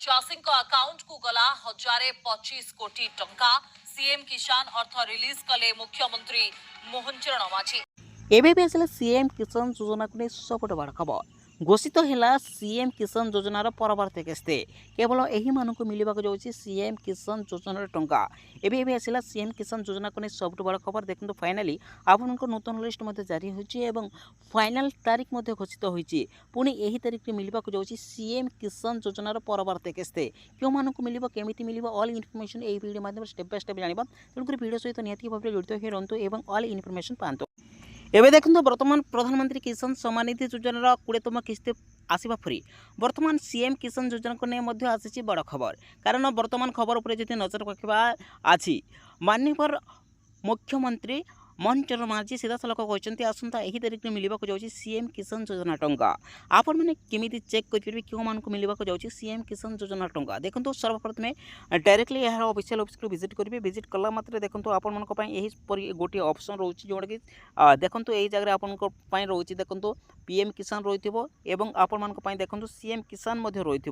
चाषी अकाउंट को गला 1025 कोटी टंका। सीएम किसान अर्थ रिलीज कले मुख्यमंत्री मोहन चरण माझी। एबे भी आसला सीएम किसान योजना को नहीं सबुठ बड़ खबर घोषित है सीएम किसान योजनार परवर्ती किस्ती केवल यही मानक मिलवा जाऊँगी सीएम किसान योजनार टंका। एबे आसला सीएम किसान योजना को नहीं सबुठ बड़ खबर देखो फाइनाली आपण नूतन लिस्ट जारी होती फाइनाल तारीख घोषित होती पुणी यही तारीख में मिलवा जाऊँगी सीएम किसान योजनार परवर्ती किस्ती क्यों मानक मिल केमी मिल ऑल इनफर्मेशन यही वीडियो माध्यम स्टेप बाय स्टेप जाना तेणुक वीडियो सहित निहत भाव जड़ित हो रुहतु और ऑल इनफर्मेशन पातु। एबे देखो बर्तमान प्रधानमंत्री किसान सम्मान निधि योजनार 20तम किस्ती आसवा फ्री बर्तमान सीएम किसान योजना को नहीं आसी बड़ खबर कारण बर्तमान खबर उपर जो नजर रखा आज माननीय मुख्यमंत्री मोहन चरण माझी सीधा सलख कहते आसंता यही तारीख में मिलवा जाऊँगी सीएम किसान योजना टंका। आपण मैंने केमी चेक करेंगे क्यों मानक मिलवा जाऊँगी सीएम किसान योजना टंका। देखो सर्वप्रथम डायरेक्टली यार ऑफिशियल ऑफिस को विजिट करेंगे विजिट कला मात्र देखो आपण यही गोटे ऑप्शन रोचे जोटा कि देखो यही जगह आपण रोचे देखो पीएम किसान रही आपण देखो सीएम किसान रही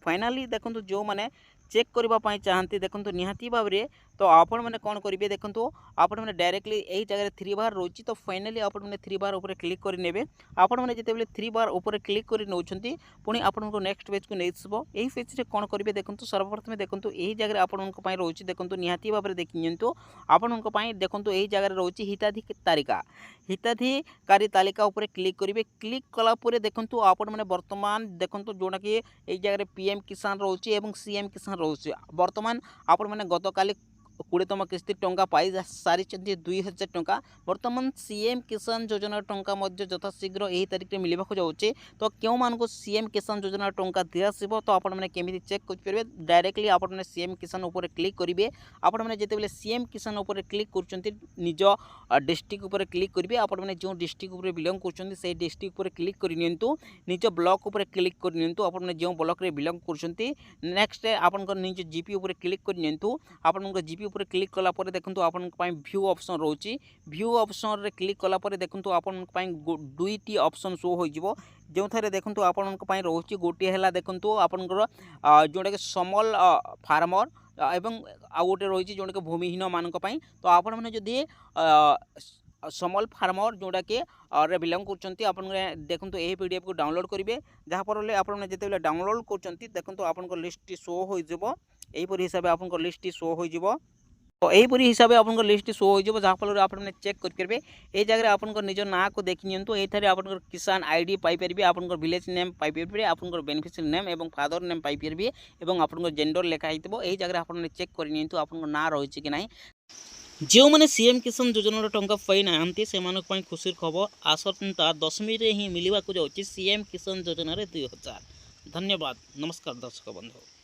फाइनाली देखो जो मैंने चेक करने चाहती देखो निहाती भाव में तो आपण मैंने कौन करेंगे देखो आपण मैंने डायरेक्टली यही जगह 3 बार रोची तो फाइनाली आपण मैंने 3 बार ऊपर क्लिक करे आपण मैंने जिते 3 बार ऊपर क्लिक कर नौकरी पुणी आपण नेक्स्ट पेज को नहीं यही पेज में कौन करेंगे देखो सर्वप्रथम देखो यही जगह आपण रोचे देखो निहाती भाव में देखी आपण देखो यही जगह रोचे हिताधिकारी तालिका उपर क्लिक करेंगे क्लिक कलापर देखो आपण मैंने बर्तमान देखो जोटा कि यही जगह पीएम किसान रोचे और सीएम किसान रोचे बर्तमान आपण मैंने गतकाली 20तम किस्ती टंका पाई सारी 2000 टंका बर्तमान सीएम किसान योजना टंका यथाशीघ्र यही तारीख में मिलवा जाऊँचे तो क्यों मानक सीएम किसान योजना टंका दिखाव तो आपण मैंने केमी चेक करेंगे डायरेक्टली आपण मैंने सीएम किसान उपर क्लिक करेंगे आपण मैंने जिते सीएम किसान उपर क्लिक कर निज डिस्ट्रिक्ट उपर क्लिक करेंगे आपण मैंने जो डिस्ट्रिक्ट उपर बिलंग कर डिस्ट्रिक्ट उपर क्लिक करनी निज ब्लॉक उपर क्लिक करनी आपण मैंने जो ब्लॉक रे बिलंग कर नेक्स्ट आपण निज जीपी उपर क्लिक करनी आपण जीपी ऊपर क्लिक कलापर देखो आपण व्यू ऑप्शन रोची व्यू ऑप्शन रे क्लिक कलापर देखो आपण दुईटी ऑप्शन शो हो जो थे देखो आपण रोचे गोटे है देखो आपंकर जोटा कि स्मॉल फार्मर एवं आउ गोटे रही जोटा कि भूमिहीन मानक तो आपण मैंने जदि स्मॉल फार्मर जोटा कि बिलंग कर देखो यही पीडीएफ को डाउनलोड करेंगे जहाँफल आपने जिते डाउनलोड कर देखो आप लिस्ट शो होपर हिसाब से आप लिस्ट शो हो तो यहीपरी हिसाब से आप लिस्ट शो हो जहाँफल आपने चेक करेंगे ये जगह आप निज ना को देखी नियंतु ये आप किसान आईडी पाइपर आप विलेज नेम पाइपर आप बेनिफिशियरी नेम और फादर नेम पाइपर और आप जेंडर लिखाई यही जगह आपने चेक कर आप ना रही कि ना जो मैंने सीएम किसान योजना टंका पाई ना से खुशी खबर आसंता 10वीं ही मिलवा जाऊँगी सीएम किसान योजन 2000। धन्यवाद नमस्कार दर्शक बंधु।